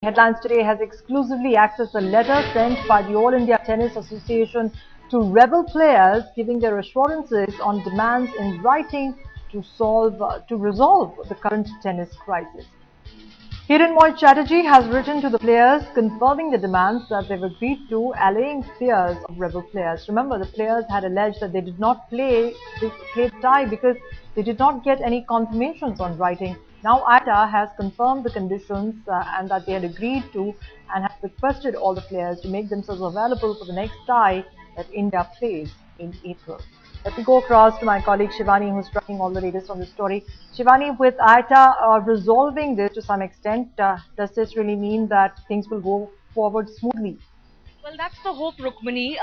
Headlines Today has exclusively accessed a letter sent by the All India Tennis Association to rebel players, giving their assurances on demands in writing to resolve the current tennis crisis. Hiranmoy Chatterjee has written to the players confirming the demands that they've agreed to, allaying fears of rebel players. Remember, the players had alleged that they did not play the tie because they did not get any confirmations on writing. Now ITA has confirmed the conditions and that they had agreed to, and has requested all the players to make themselves available for the next tie that India plays in April. Let me go across to my colleague Shivani, who's tracking all the latest on the story. Shivani, with ITA resolving this to some extent, does this really mean that things will go forward smoothly? Well, that's the hope, Rukmini.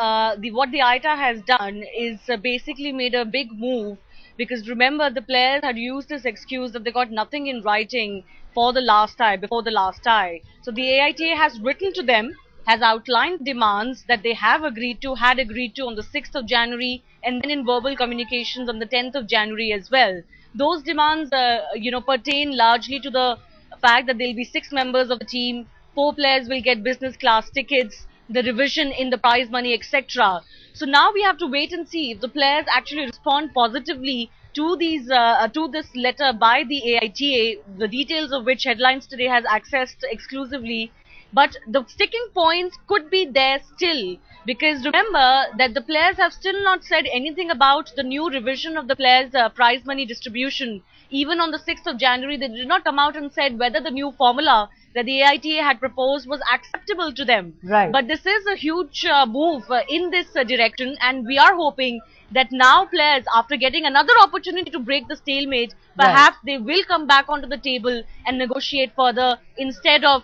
What the ITA has done is basically made a big move, because remember, the players had used this excuse that they got nothing in writing for the last tie, before the last tie. So the AITA has written to them, has outlined demands that they had agreed to on the 6th of January, and then in verbal communications on the 10th of January as well. Those demands, pertain largely to the fact that there will be 6 members of the team, 4 players will get business class tickets, the revision in the prize money, etc. So now we have to wait and see if the players actually respond positively to this letter by the AITA, the details of which Headlines Today has accessed exclusively. But the sticking points could be there still, because remember that the players have still not said anything about the new revision of the players' prize money distribution. Even on the 6th of January, they did not come out and said whether the new formula that the AITA had proposed was acceptable to them. Right. But this is a huge move in this direction, and we are hoping that now players, after getting another opportunity to break the stalemate, perhaps they will come back onto the table and negotiate further, instead of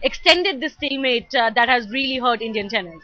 extended this stalemate that has really hurt Indian tennis.